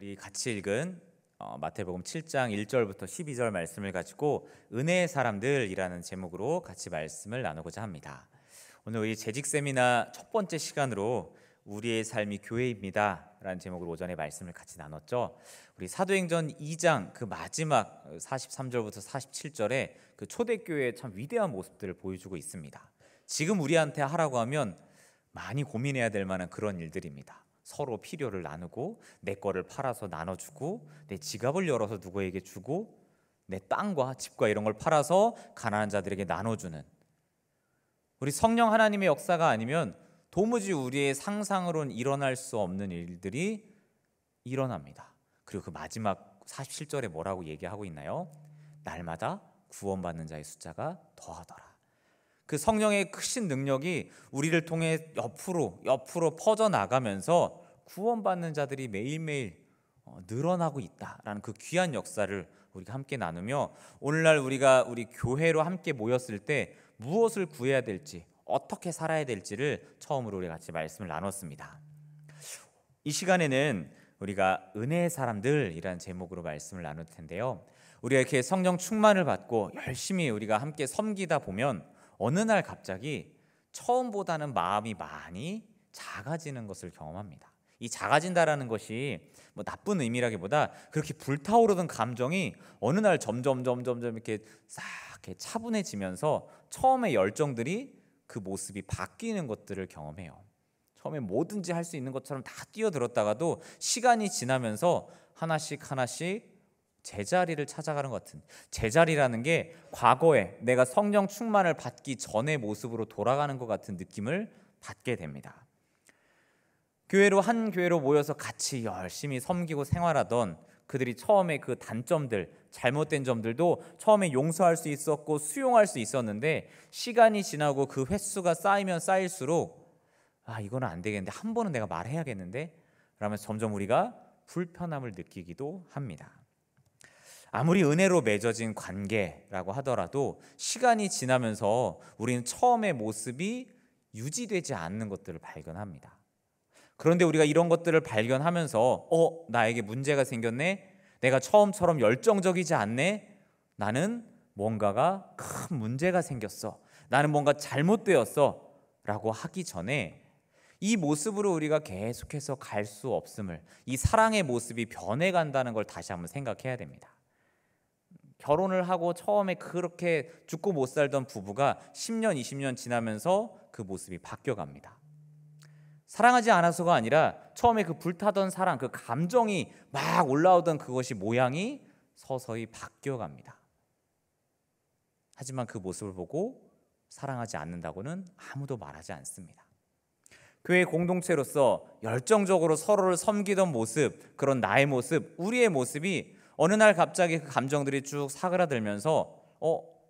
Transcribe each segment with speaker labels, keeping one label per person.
Speaker 1: 우리 같이 읽은 마태복음 7장 1절부터 12절 말씀을 가지고 은혜의 사람들이라는 제목으로 같이 말씀을 나누고자 합니다. 오늘 우리 재직 세미나 첫 번째 시간으로 우리의 삶이 교회입니다 라는 제목으로 오전에 말씀을 같이 나눴죠. 우리 사도행전 2장 그 마지막 43절부터 47절에 그 초대교회의 참 위대한 모습들을 보여주고 있습니다. 지금 우리한테 하라고 하면 많이 고민해야 될 만한 그런 일들입니다. 서로 필요를 나누고 내 거를 팔아서 나눠주고 내 지갑을 열어서 누구에게 주고 내 땅과 집과 이런 걸 팔아서 가난한 자들에게 나눠주는, 우리 성령 하나님의 역사가 아니면 도무지 우리의 상상으로는 일어날 수 없는 일들이 일어납니다. 그리고 그 마지막 47절에 뭐라고 얘기하고 있나요? 날마다 구원받는 자의 숫자가 더하더라. 그 성령의 크신 능력이 우리를 통해 옆으로 퍼져나가면서 구원받는 자들이 매일매일 늘어나고 있다라는 그 귀한 역사를 우리가 함께 나누며, 오늘날 우리가 우리 교회로 함께 모였을 때 무엇을 구해야 될지, 어떻게 살아야 될지를 처음으로 우리 같이 말씀을 나눴습니다. 이 시간에는 우리가 은혜의 사람들이라는 제목으로 말씀을 나눌 텐데요, 우리가 이렇게 성령 충만을 받고 열심히 우리가 함께 섬기다 보면 어느 날 갑자기 처음보다는 마음이 많이 작아지는 것을 경험합니다. 이 작아진다라는 것이 뭐 나쁜 의미라기보다 그렇게 불타오르던 감정이 어느 날 점점 이렇게 싹 이렇게 차분해지면서 처음에 열정들이 그 모습이 바뀌는 것들을 경험해요. 처음에 뭐든지 할 수 있는 것처럼 다 뛰어들었다가도 시간이 지나면서 하나씩 제자리를 찾아가는 것 같은, 제자리라는 게 과거에 내가 성령 충만을 받기 전의 모습으로 돌아가는 것 같은 느낌을 받게 됩니다. 한 교회로 모여서 같이 열심히 섬기고 생활하던 그들이 처음에 그 단점들, 잘못된 점들도 처음에 용서할 수 있었고 수용할 수 있었는데, 시간이 지나고 그 횟수가 쌓이면 쌓일수록 이거는 안 되겠는데, 한 번은 내가 말해야겠는데 그러면서 점점 우리가 불편함을 느끼기도 합니다. 아무리 은혜로 맺어진 관계라고 하더라도 시간이 지나면서 우리는 처음의 모습이 유지되지 않는 것들을 발견합니다. 그런데 우리가 이런 것들을 발견하면서 나에게 문제가 생겼네, 내가 처음처럼 열정적이지 않네, 나는 뭔가가 큰 문제가 생겼어, 나는 뭔가 잘못되었어 라고 하기 전에 이 모습으로 우리가 계속해서 갈 수 없음을, 이 사랑의 모습이 변해간다는 걸 다시 한번 생각해야 됩니다. 결혼을 하고 처음에 그렇게 죽고 못 살던 부부가 10년, 20년 지나면서 그 모습이 바뀌어갑니다. 사랑하지 않아서가 아니라 처음에 그 불타던 사랑, 그 감정이 막 올라오던 그것이 모양이 서서히 바뀌어갑니다. 하지만 그 모습을 보고 사랑하지 않는다고는 아무도 말하지 않습니다. 교회 공동체로서 열정적으로 서로를 섬기던 모습, 그런 나의 모습, 우리의 모습이 어느 날 갑자기 그 감정들이 쭉 사그라들면서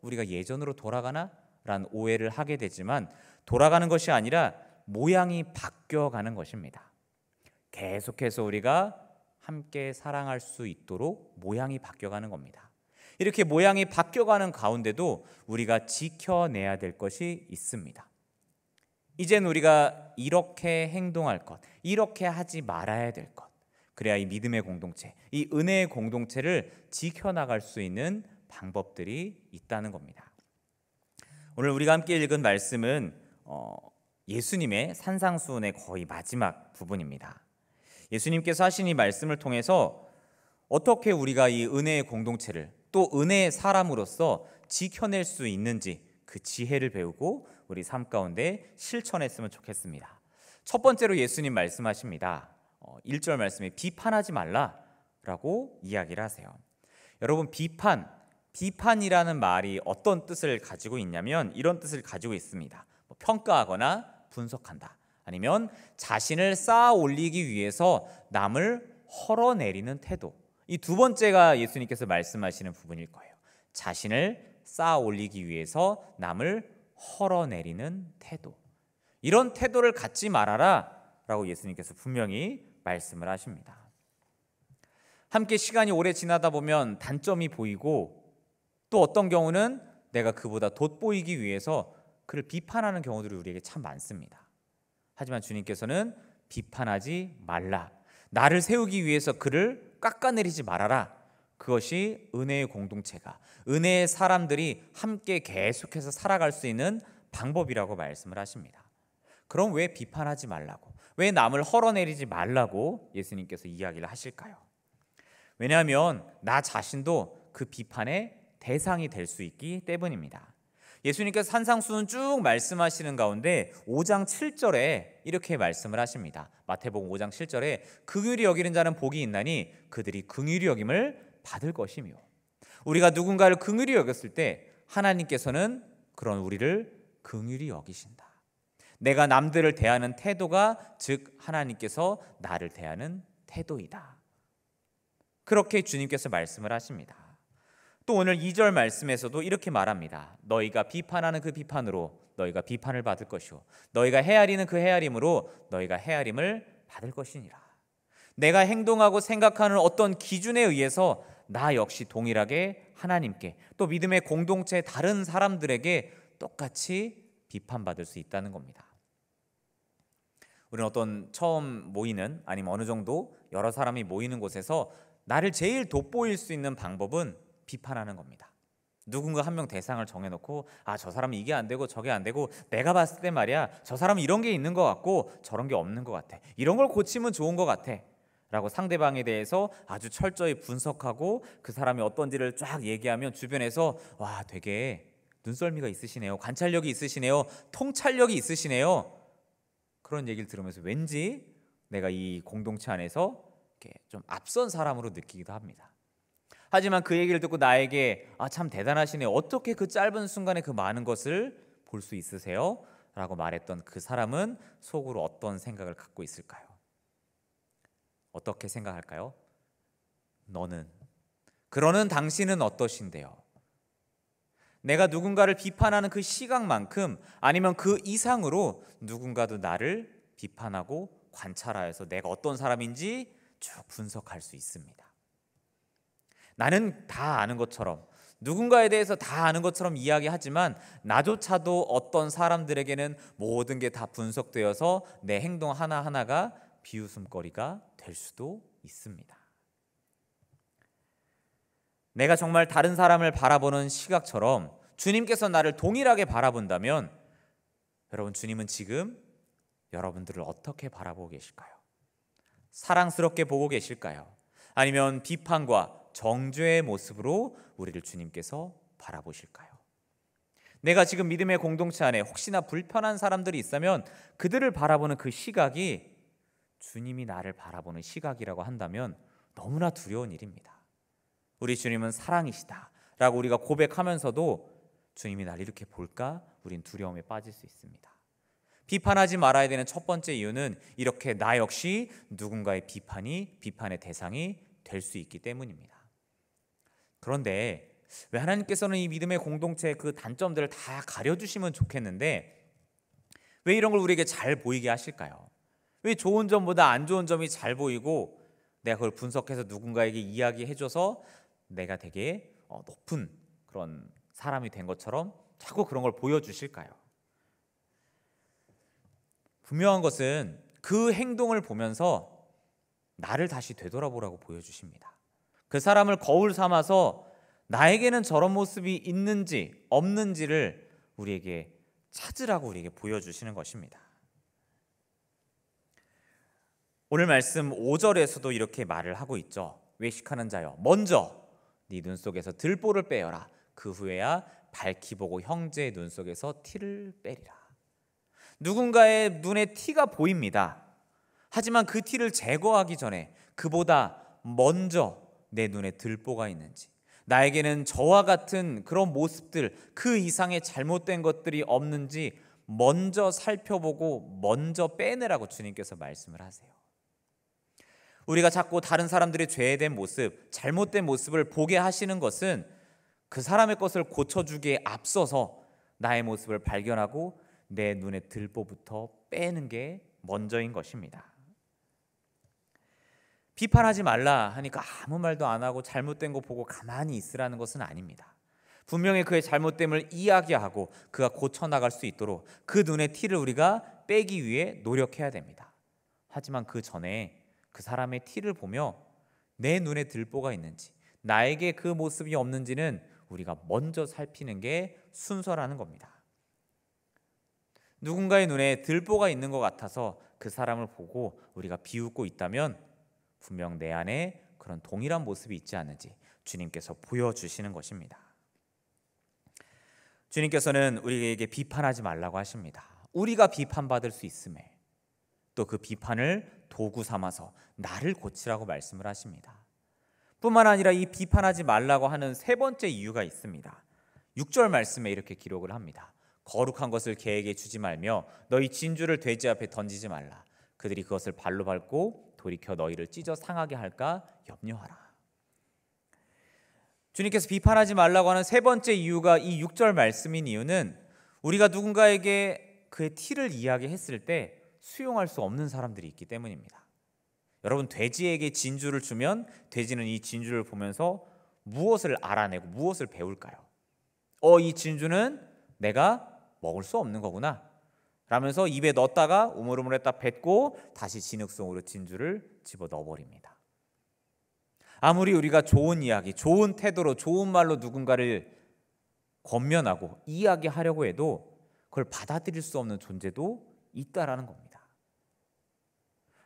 Speaker 1: 우리가 예전으로 돌아가나? 라는 오해를 하게 되지만, 돌아가는 것이 아니라 모양이 바뀌어가는 것입니다. 계속해서 우리가 함께 사랑할 수 있도록 모양이 바뀌어가는 겁니다. 이렇게 모양이 바뀌어가는 가운데도 우리가 지켜내야 될 것이 있습니다. 이젠 우리가 이렇게 행동할 것, 이렇게 하지 말아야 될 것, 그래야 이 믿음의 공동체, 이 은혜의 공동체를 지켜나갈 수 있는 방법들이 있다는 겁니다. 오늘 우리가 함께 읽은 말씀은 예수님의 산상수훈의 거의 마지막 부분입니다. 예수님께서 하신 이 말씀을 통해서 어떻게 우리가 이 은혜의 공동체를, 또 은혜의 사람으로서 지켜낼 수 있는지 그 지혜를 배우고 우리 삶 가운데 실천했으면 좋겠습니다. 첫 번째로 예수님 말씀하십니다. 1절 말씀에 비판하지 말라라고 이야기를 하세요. 여러분, 비판이라는 말이 어떤 뜻을 가지고 있냐면 이런 뜻을 가지고 있습니다. 평가하거나 분석한다, 아니면 자신을 쌓아 올리기 위해서 남을 헐어내리는 태도. 이 두 번째가 예수님께서 말씀하시는 부분일 거예요. 자신을 쌓아 올리기 위해서 남을 헐어내리는 태도. 이런 태도를 갖지 말아라 라고 예수님께서 분명히 말씀을 하십니다. 함께 시간이 오래 지나다 보면 단점이 보이고, 또 어떤 경우는 내가 그보다 돋보이기 위해서 그를 비판하는 경우들이 우리에게 참 많습니다. 하지만 주님께서는 비판하지 말라, 나를 세우기 위해서 그를 깎아내리지 말아라. 그것이 은혜의 공동체가, 은혜의 사람들이 함께 계속해서 살아갈 수 있는 방법이라고 말씀을 하십니다. 그럼 왜 비판하지 말라고, 왜 남을 헐어내리지 말라고 예수님께서 이야기를 하실까요? 왜냐하면 나 자신도 그 비판의 대상이 될 수 있기 때문입니다. 예수님께서 산상수훈 쭉 말씀하시는 가운데 5장 7절에 이렇게 말씀을 하십니다. 마태복음 5장 7절에 긍휼히 여기는 자는 복이 있나니 그들이 긍휼히 여김을 받을 것이며, 우리가 누군가를 긍휼히 여겼을 때 하나님께서는 그런 우리를 긍휼히 여기신다. 내가 남들을 대하는 태도가 즉 하나님께서 나를 대하는 태도이다. 그렇게 주님께서 말씀을 하십니다. 또 오늘 2절 말씀에서도 이렇게 말합니다. 너희가 비판하는 그 비판으로 너희가 비판을 받을 것이요 너희가 헤아리는 그 헤아림으로 너희가 헤아림을 받을 것이니라. 내가 행동하고 생각하는 어떤 기준에 의해서 나 역시 동일하게 하나님께, 또 믿음의 공동체의 다른 사람들에게 똑같이 비판받을 수 있다는 겁니다. 우리는 어떤 처음 모이는, 아니면 어느 정도 여러 사람이 모이는 곳에서 나를 제일 돋보일 수 있는 방법은 비판하는 겁니다. 누군가 한 명 대상을 정해놓고 저 사람은 이게 안 되고 저게 안 되고, 내가 봤을 때 말이야 저 사람은 이런 게 있는 것 같고 저런 게 없는 것 같아, 이런 걸 고치면 좋은 것 같아 라고 상대방에 대해서 아주 철저히 분석하고 그 사람이 어떤지를 쫙 얘기하면 주변에서 와, 되게 눈썰미가 있으시네요, 관찰력이 있으시네요, 통찰력이 있으시네요, 그런 얘기를 들으면서 왠지 내가 이 공동체 안에서 좀 앞선 사람으로 느끼기도 합니다. 하지만 그 얘기를 듣고 나에게 참 대단하시네요, 어떻게 그 짧은 순간에 그 많은 것을 볼 수 있으세요? 라고 말했던 그 사람은 속으로 어떤 생각을 갖고 있을까요? 어떻게 생각할까요? 그러는 당신은 어떠신데요? 내가 누군가를 비판하는 그 시각만큼, 아니면 그 이상으로 누군가도 나를 비판하고 관찰하여서 내가 어떤 사람인지 쭉 분석할 수 있습니다. 나는 다 아는 것처럼, 누군가에 대해서 다 아는 것처럼 이야기하지만 나조차도 어떤 사람들에게는 모든 게 다 분석되어서 내 행동 하나하나가 비웃음거리가 될 수도 있습니다. 내가 정말 다른 사람을 바라보는 시각처럼 주님께서 나를 동일하게 바라본다면, 여러분, 주님은 지금 여러분들을 어떻게 바라보고 계실까요? 사랑스럽게 보고 계실까요? 아니면 비판과 정죄의 모습으로 우리를 주님께서 바라보실까요? 내가 지금 믿음의 공동체 안에 혹시나 불편한 사람들이 있다면 그들을 바라보는 그 시각이 주님이 나를 바라보는 시각이라고 한다면 너무나 두려운 일입니다. 우리 주님은 사랑이시다 라고 우리가 고백하면서도 주님이 나를 이렇게 볼까? 우린 두려움에 빠질 수 있습니다. 비판하지 말아야 되는 첫 번째 이유는 이렇게 나 역시 누군가의 비판의 대상이 될 수 있기 때문입니다. 그런데 왜 하나님께서는 이 믿음의 공동체의 그 단점들을 다 가려주시면 좋겠는데 왜 이런 걸 우리에게 잘 보이게 하실까요? 왜 좋은 점보다 안 좋은 점이 잘 보이고 내가 그걸 분석해서 누군가에게 이야기해줘서 내가 되게 높은 그런 사람이 된 것처럼 자꾸 그런 걸 보여주실까요? 분명한 것은 그 행동을 보면서 나를 다시 되돌아보라고 보여주십니다. 그 사람을 거울 삼아서 나에게는 저런 모습이 있는지 없는지를 우리에게 찾으라고 우리에게 보여주시는 것입니다. 오늘 말씀 5절에서도 이렇게 말을 하고 있죠. 외식하는 자여, 먼저 네 눈 속에서 들보를 빼어라. 그 후에야 밝히 보고 형제의 눈 속에서 티를 빼리라. 누군가의 눈에 티가 보입니다. 하지만 그 티를 제거하기 전에 그보다 먼저 내 눈에 들보가 있는지, 나에게는 저와 같은 그런 모습들, 그 이상의 잘못된 것들이 없는지 먼저 살펴보고 먼저 빼내라고 주님께서 말씀을 하세요. 우리가 자꾸 다른 사람들의 죄된 모습, 잘못된 모습을 보게 하시는 것은 그 사람의 것을 고쳐주기에 앞서서 나의 모습을 발견하고 내 눈에 들보부터 빼는 게 먼저인 것입니다. 비판하지 말라 하니까 아무 말도 안 하고 잘못된 거 보고 가만히 있으라는 것은 아닙니다. 분명히 그의 잘못됨을 이야기하고 그가 고쳐나갈 수 있도록 그 눈의 티를 우리가 빼기 위해 노력해야 됩니다. 하지만 그 전에 그 사람의 티를 보며 내 눈에 들보가 있는지, 나에게 그 모습이 없는지는 우리가 먼저 살피는 게 순서라는 겁니다. 누군가의 눈에 들보가 있는 것 같아서 그 사람을 보고 우리가 비웃고 있다면 분명 내 안에 그런 동일한 모습이 있지 않은지 주님께서 보여주시는 것입니다. 주님께서는 우리에게 비판하지 말라고 하십니다. 우리가 비판받을 수 있음에 또 그 비판을 도구 삼아서 나를 고치라고 말씀을 하십니다. 뿐만 아니라 이 비판하지 말라고 하는 세 번째 이유가 있습니다. 6절 말씀에 이렇게 기록을 합니다. 거룩한 것을 개에게 주지 말며 너희 진주를 돼지 앞에 던지지 말라. 그들이 그것을 발로 밟고 돌이켜 너희를 찢어 상하게 할까 염려하라. 주님께서 비판하지 말라고 하는 세 번째 이유가 이 6절 말씀인 이유는 우리가 누군가에게 그의 티를 이야기했을 때 수용할 수 없는 사람들이 있기 때문입니다. 여러분, 돼지에게 진주를 주면 돼지는 이 진주를 보면서 무엇을 알아내고 무엇을 배울까요? 이 진주는 내가 먹을 수 없는 거구나 라면서 입에 넣었다가 우물우물했다 뱉고 다시 진흙속으로 진주를 집어넣어 버립니다. 아무리 우리가 좋은 이야기, 좋은 태도로, 좋은 말로 누군가를 권면하고 이야기하려고 해도 그걸 받아들일 수 없는 존재도 있다라는 겁니다.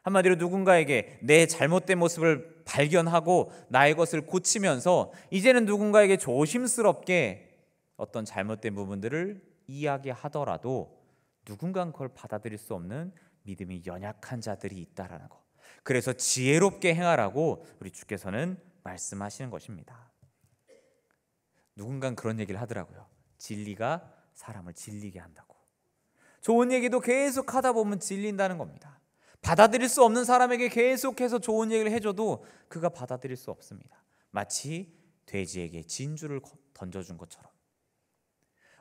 Speaker 1: 한마디로 누군가에게 내 잘못된 모습을 발견하고 나의 것을 고치면서 이제는 누군가에게 조심스럽게 어떤 잘못된 부분들을 이야기하더라도 누군가는 그걸 받아들일 수 없는 믿음이 연약한 자들이 있다라는 것. 그래서 지혜롭게 행하라고 우리 주께서는 말씀하시는 것입니다. 누군가는 그런 얘기를 하더라고요. 진리가 사람을 질리게 한다고. 좋은 얘기도 계속 하다 보면 질린다는 겁니다. 받아들일 수 없는 사람에게 계속해서 좋은 얘기를 해줘도 그가 받아들일 수 없습니다. 마치 돼지에게 진주를 던져준 것처럼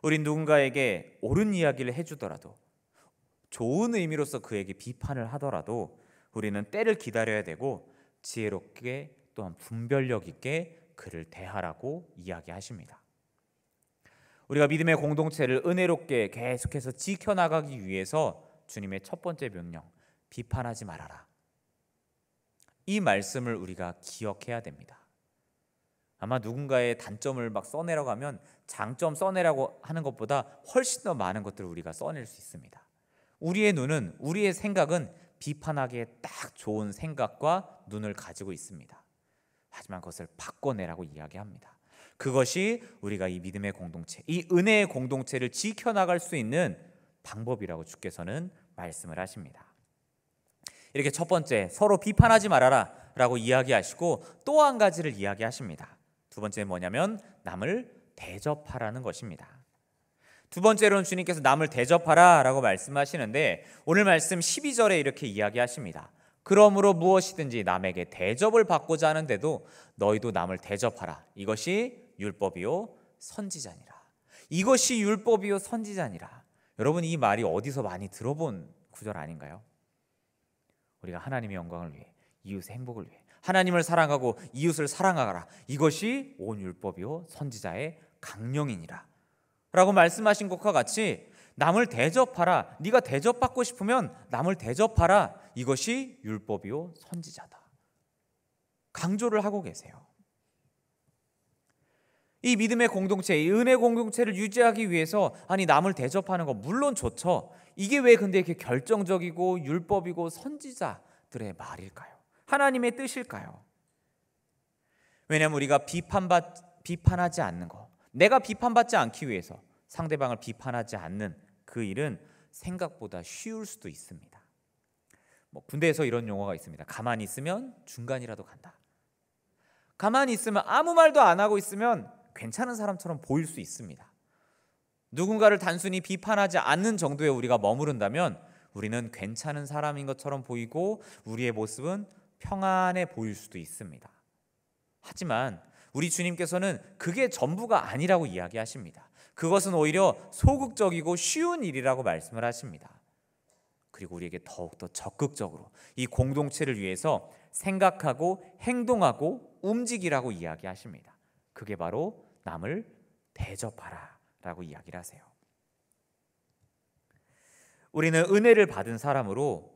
Speaker 1: 우린 누군가에게 옳은 이야기를 해주더라도 좋은 의미로서 그에게 비판을 하더라도 우리는 때를 기다려야 되고 지혜롭게 또한 분별력 있게 그를 대하라고 이야기하십니다. 우리가 믿음의 공동체를 은혜롭게 계속해서 지켜나가기 위해서 주님의 첫 번째 명령, 비판하지 말아라. 이 말씀을 우리가 기억해야 됩니다. 아마 누군가의 단점을 막 써내라고 하면 장점 써내라고 하는 것보다 훨씬 더 많은 것들을 우리가 써낼 수 있습니다. 우리의 눈은, 우리의 생각은 비판하기에 딱 좋은 생각과 눈을 가지고 있습니다. 하지만 그것을 바꿔내라고 이야기합니다. 그것이 우리가 이 믿음의 공동체, 이 은혜의 공동체를 지켜나갈 수 있는 방법이라고 주께서는 말씀을 하십니다. 이렇게 첫 번째, 서로 비판하지 말아라 라고 이야기하시고 또 한 가지를 이야기하십니다. 두 번째는 뭐냐면 남을 대접하라는 것입니다. 두 번째로는 주님께서 남을 대접하라 라고 말씀하시는데 오늘 말씀 12절에 이렇게 이야기하십니다. 그러므로 무엇이든지 남에게 대접을 받고자 하는데도 너희도 남을 대접하라. 이것이 율법이요 선지자니라. 이것이 율법이요 선지자니라. 여러분, 이 말이 어디서 많이 들어본 구절 아닌가요? 우리가 하나님의 영광을 위해, 이웃의 행복을 위해 하나님을 사랑하고 이웃을 사랑하라. 이것이 온 율법이요 선지자의 강령이니라 라고 말씀하신 것과 같이 남을 대접하라. 네가 대접받고 싶으면 남을 대접하라. 이것이 율법이요 선지자다. 강조를 하고 계세요. 이 믿음의 공동체, 이 은혜 공동체를 유지하기 위해서 남을 대접하는 거 물론 좋죠. 이게 왜 근데 이렇게 결정적이고 율법이고 선지자들의 말일까요? 하나님의 뜻일까요? 왜냐하면 우리가 비판하지 않는 거, 내가 비판받지 않기 위해서 상대방을 비판하지 않는 그 일은 생각보다 쉬울 수도 있습니다. 군대에서 이런 용어가 있습니다. 가만히 있으면 중간이라도 간다. 가만히 있으면 아무 말도 안 하고 있으면 괜찮은 사람처럼 보일 수 있습니다. 누군가를 단순히 비판하지 않는 정도에 우리가 머무른다면 우리는 괜찮은 사람인 것처럼 보이고 우리의 모습은 평안해 보일 수도 있습니다. 하지만 우리 주님께서는 그게 전부가 아니라고 이야기하십니다. 그것은 오히려 소극적이고 쉬운 일이라고 말씀을 하십니다. 그리고 우리에게 더욱더 적극적으로 이 공동체를 위해서 생각하고 행동하고 움직이라고 이야기하십니다. 그게 바로 남을 대접하라 라고 이야기를 하세요. 우리는 은혜를 받은 사람으로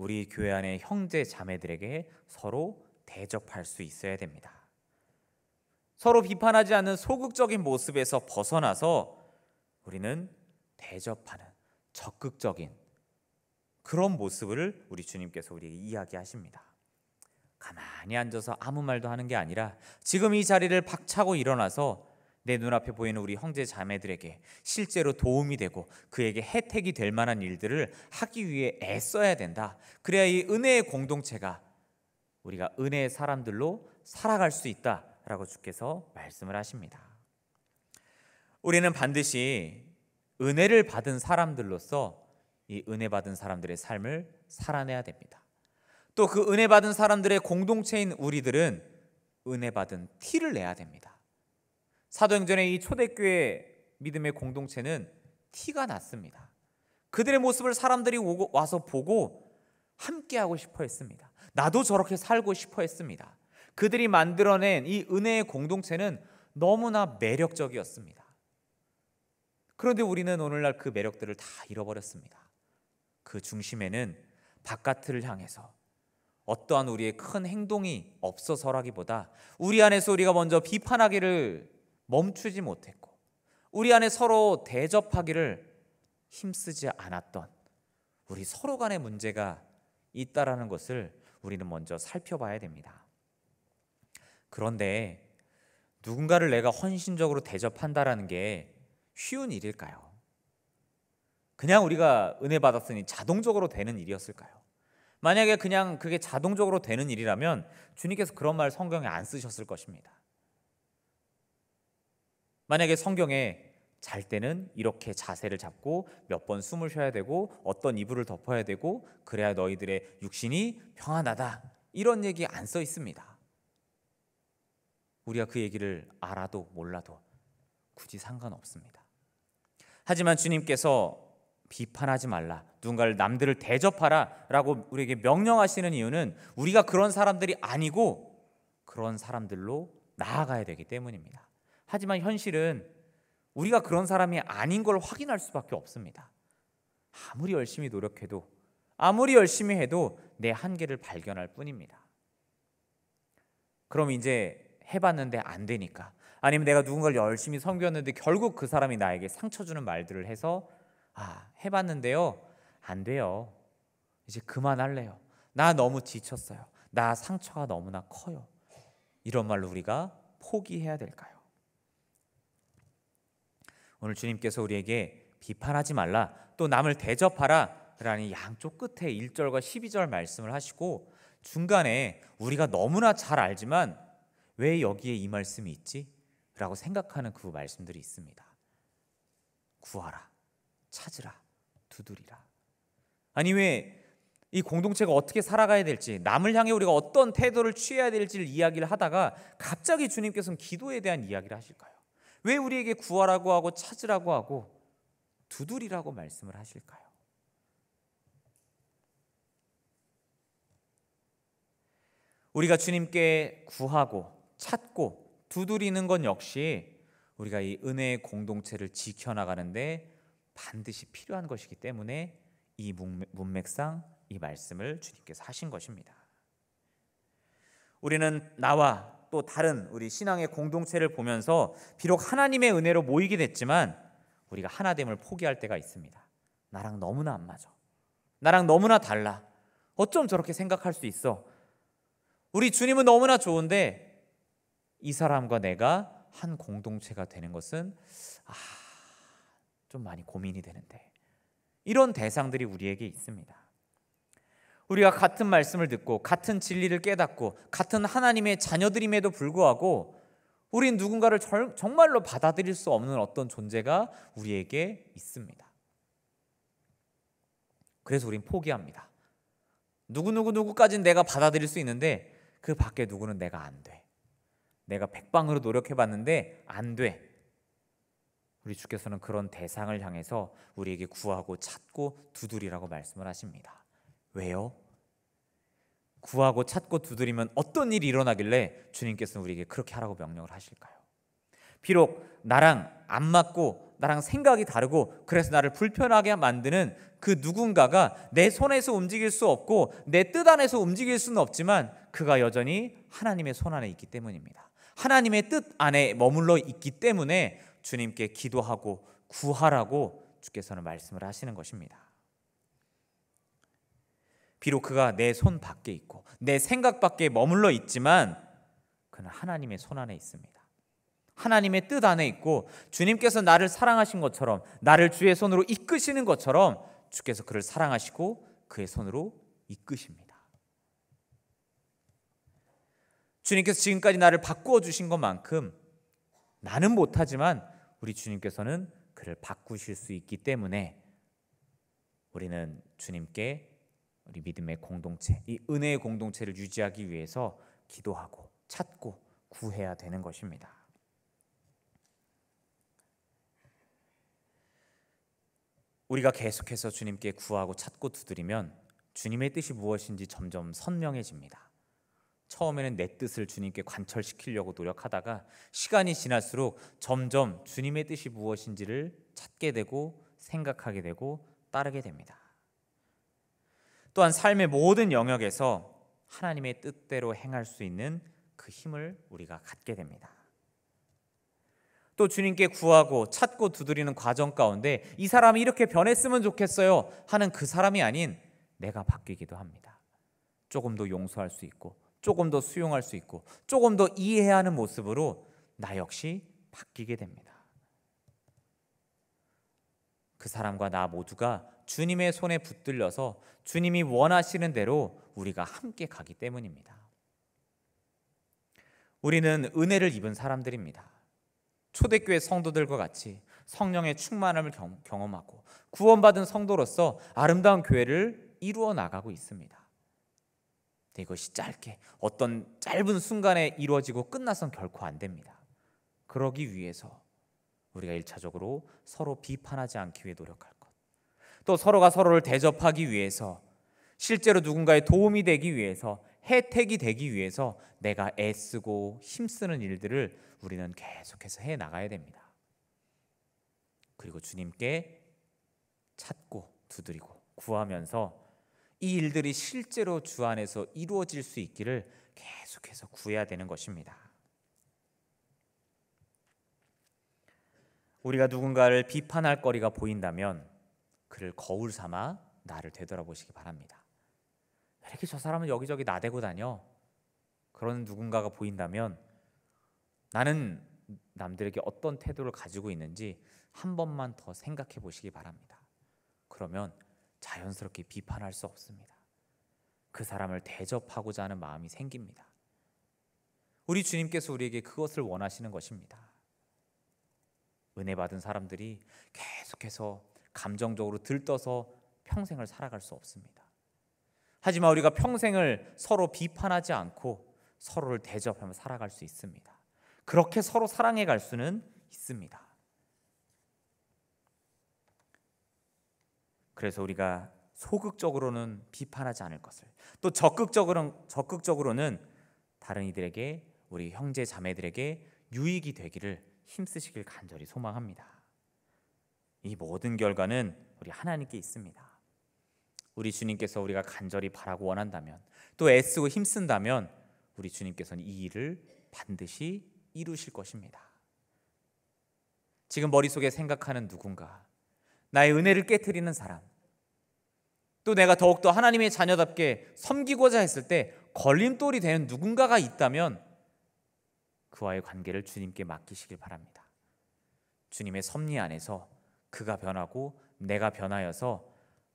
Speaker 1: 우리 교회 안의 형제 자매들에게 서로 대접할 수 있어야 됩니다. 서로 비판하지 않는 소극적인 모습에서 벗어나서 우리는 대접하는 적극적인 그런 모습을 우리 주님께서 우리에게 이야기하십니다. 가만히 앉아서 아무 말도 하는 게 아니라 지금 이 자리를 박차고 일어나서 내 눈앞에 보이는 우리 형제 자매들에게 실제로 도움이 되고 그에게 혜택이 될 만한 일들을 하기 위해 애써야 된다. 그래야 이 은혜의 공동체가 우리가 은혜의 사람들로 살아갈 수 있다라고 주께서 말씀을 하십니다. 우리는 반드시 은혜를 받은 사람들로서 이 은혜 받은 사람들의 삶을 살아내야 됩니다. 또 그 은혜 받은 사람들의 공동체인 우리들은 은혜 받은 티를 내야 됩니다. 사도행전의 이 초대교회 믿음의 공동체는 티가 났습니다. 그들의 모습을 사람들이 와서 보고 함께하고 싶어 했습니다. 나도 저렇게 살고 싶어 했습니다. 그들이 만들어낸 이 은혜의 공동체는 너무나 매력적이었습니다. 그런데 우리는 오늘날 그 매력들을 다 잃어버렸습니다. 그 중심에는 바깥을 향해서 어떠한 우리의 큰 행동이 없어서라기보다 우리 안에서 우리가 먼저 비판하기를 멈추지 못했고 우리 안에 서로 대접하기를 힘쓰지 않았던 우리 서로 간의 문제가 있다라는 것을 우리는 먼저 살펴봐야 됩니다. 그런데 누군가를 내가 헌신적으로 대접한다라는 게 쉬운 일일까요? 그냥 우리가 은혜 받았으니 자동적으로 되는 일이었을까요? 만약에 그냥 그게 자동적으로 되는 일이라면 주님께서 그런 말 성경에 안 쓰셨을 것입니다. 만약에 성경에 잘 때는 이렇게 자세를 잡고 몇 번 숨을 쉬어야 되고 어떤 이불을 덮어야 되고 그래야 너희들의 육신이 평안하다 이런 얘기 안 써 있습니다. 우리가 그 얘기를 알아도 몰라도 굳이 상관없습니다. 하지만 주님께서 비판하지 말라, 누군가를 남들을 대접하라 라고 우리에게 명령하시는 이유는 우리가 그런 사람들이 아니고 그런 사람들로 나아가야 되기 때문입니다. 하지만 현실은 우리가 그런 사람이 아닌 걸 확인할 수밖에 없습니다. 아무리 열심히 노력해도 아무리 열심히 해도 내 한계를 발견할 뿐입니다. 그럼 이제 해봤는데 안 되니까, 아니면 내가 누군가를 열심히 섬겼는데 결국 그 사람이 나에게 상처 주는 말들을 해서 해봤는데요 안 돼요, 이제 그만할래요, 나 너무 지쳤어요, 나 상처가 너무나 커요, 이런 말로 우리가 포기해야 될까요? 오늘 주님께서 우리에게 비판하지 말라, 또 남을 대접하라 라는 양쪽 끝에 1절과 12절 말씀을 하시고 중간에 우리가 너무나 잘 알지만 왜 여기에 이 말씀이 있지? 라고 생각하는 그 말씀들이 있습니다. 구하라, 찾으라, 두드리라. 아니 왜 이 공동체가 어떻게 살아가야 될지, 남을 향해 우리가 어떤 태도를 취해야 될지를 이야기를 하다가 갑자기 주님께서는 기도에 대한 이야기를 하실까요? 왜 우리에게 구하라고 하고 찾으라고 하고 두드리라고 말씀을 하실까요? 우리가 주님께 구하고 찾고 두드리는 건 역시 우리가 이 은혜의 공동체를 지켜나가는데 반드시 필요한 것이기 때문에 이 문맥상 이 말씀을 주님께서 하신 것입니다. 우리는 나와 또 다른 우리 신앙의 공동체를 보면서 비록 하나님의 은혜로 모이게 됐지만 우리가 하나됨을 포기할 때가 있습니다. 나랑 너무나 안 맞아, 나랑 너무나 달라, 어쩜 저렇게 생각할 수 있어, 우리 주님은 너무나 좋은데 이 사람과 내가 한 공동체가 되는 것은 좀 많이 고민이 되는데, 이런 대상들이 우리에게 있습니다. 우리가 같은 말씀을 듣고 같은 진리를 깨닫고 같은 하나님의 자녀들임에도 불구하고 우린 누군가를 정말로 받아들일 수 없는 어떤 존재가 우리에게 있습니다. 그래서 우린 포기합니다. 누구까지는 내가 받아들일 수 있는데 그 밖에 누구는 내가 안 돼, 내가 백방으로 노력해봤는데 안 돼. 우리 주께서는 그런 대상을 향해서 우리에게 구하고 찾고 두드리라고 말씀을 하십니다. 왜요? 구하고 찾고 두드리면 어떤 일이 일어나길래 주님께서는 우리에게 그렇게 하라고 명령을 하실까요? 비록 나랑 안 맞고 나랑 생각이 다르고 그래서 나를 불편하게 만드는 그 누군가가 내 손에서 움직일 수 없고 내 뜻 안에서 움직일 수는 없지만 그가 여전히 하나님의 손 안에 있기 때문입니다. 하나님의 뜻 안에 머물러 있기 때문에 주님께 기도하고 구하라고 주께서는 말씀을 하시는 것입니다. 비록 그가 내 손 밖에 있고 내 생각 밖에 머물러 있지만 그는 하나님의 손 안에 있습니다. 하나님의 뜻 안에 있고 주님께서 나를 사랑하신 것처럼 나를 주의 손으로 이끄시는 것처럼 주께서 그를 사랑하시고 그의 손으로 이끄십니다. 주님께서 지금까지 나를 바꾸어 주신 것만큼 나는 못하지만 우리 주님께서는 그를 바꾸실 수 있기 때문에 우리는 주님께 우리 믿음의 공동체, 이 은혜의 공동체를 유지하기 위해서 기도하고 찾고 구해야 되는 것입니다. 우리가 계속해서 주님께 구하고 찾고 두드리면 주님의 뜻이 무엇인지 점점 선명해집니다. 처음에는 내 뜻을 주님께 관철시키려고 노력하다가 시간이 지날수록 점점 주님의 뜻이 무엇인지를 찾게 되고 생각하게 되고 따르게 됩니다. 또한 삶의 모든 영역에서 하나님의 뜻대로 행할 수 있는 그 힘을 우리가 갖게 됩니다. 또 주님께 구하고 찾고 두드리는 과정 가운데 이 사람이 이렇게 변했으면 좋겠어요 하는 그 사람이 아닌 내가 바뀌기도 합니다. 조금 더 용서할 수 있고 조금 더 수용할 수 있고 조금 더 이해해야 하는 모습으로 나 역시 바뀌게 됩니다. 그 사람과 나 모두가 주님의 손에 붙들려서 주님이 원하시는 대로 우리가 함께 가기 때문입니다. 우리는 은혜를 입은 사람들입니다. 초대교회 성도들과 같이 성령의 충만함을 경험하고 구원받은 성도로서 아름다운 교회를 이루어 나가고 있습니다. 이것이 짧게 어떤 짧은 순간에 이루어지고 끝나선 결코 안 됩니다. 그러기 위해서 우리가 1차적으로 서로 비판하지 않기 위해 노력할 것, 또 서로가 서로를 대접하기 위해서 실제로 누군가의 도움이 되기 위해서 혜택이 되기 위해서 내가 애쓰고 힘쓰는 일들을 우리는 계속해서 해나가야 됩니다. 그리고 주님께 찾고 두드리고 구하면서 이 일들이 실제로 주 안에서 이루어질 수 있기를 계속해서 구해야 되는 것입니다. 우리가 누군가를 비판할 거리가 보인다면 그를 거울 삼아 나를 되돌아보시기 바랍니다. 왜 이렇게 저 사람은 여기저기 나대고 다녀? 그런 누군가가 보인다면 나는 남들에게 어떤 태도를 가지고 있는지 한 번만 더 생각해 보시기 바랍니다. 그러면 자연스럽게 비판할 수 없습니다. 그 사람을 대접하고자 하는 마음이 생깁니다. 우리 주님께서 우리에게 그것을 원하시는 것입니다. 은혜 받은 사람들이 계속해서 감정적으로 들떠서 평생을 살아갈 수 없습니다. 하지만 우리가 평생을 서로 비판하지 않고 서로를 대접하며 살아갈 수 있습니다. 그렇게 서로 사랑해 갈 수는 있습니다. 그래서 우리가 소극적으로는 비판하지 않을 것을, 또 적극적으로는 다른 이들에게, 우리 형제 자매들에게 유익이 되기를 힘쓰시길 간절히 소망합니다. 이 모든 결과는 우리 하나님께 있습니다. 우리 주님께서 우리가 간절히 바라고 원한다면, 또 애쓰고 힘쓴다면 우리 주님께서는 이 일을 반드시 이루실 것입니다. 지금 머릿속에 생각하는 누군가, 나의 은혜를 깨트리는 사람, 또 내가 더욱더 하나님의 자녀답게 섬기고자 했을 때 걸림돌이 되는 누군가가 있다면 그와의 관계를 주님께 맡기시길 바랍니다. 주님의 섭리 안에서 그가 변하고 내가 변하여서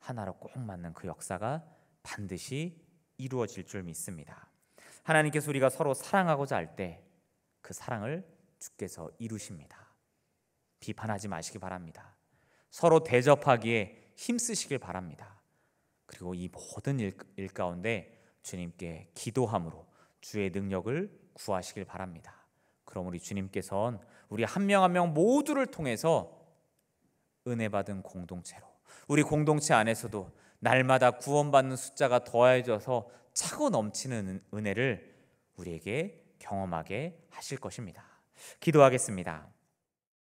Speaker 1: 하나로 꼭 맞는 그 역사가 반드시 이루어질 줄 믿습니다. 하나님께서 우리가 서로 사랑하고자 할 때 그 사랑을 주께서 이루십니다. 비판하지 마시기 바랍니다. 서로 대접하기에 힘쓰시길 바랍니다. 그리고 이 모든 일 가운데 주님께 기도함으로 주의 능력을 구하시길 바랍니다. 그럼 우리 주님께서는 우리 한 명 한 명 모두를 통해서 은혜 받은 공동체로, 우리 공동체 안에서도 날마다 구원받는 숫자가 더해져서 차고 넘치는 은혜를 우리에게 경험하게 하실 것입니다. 기도하겠습니다.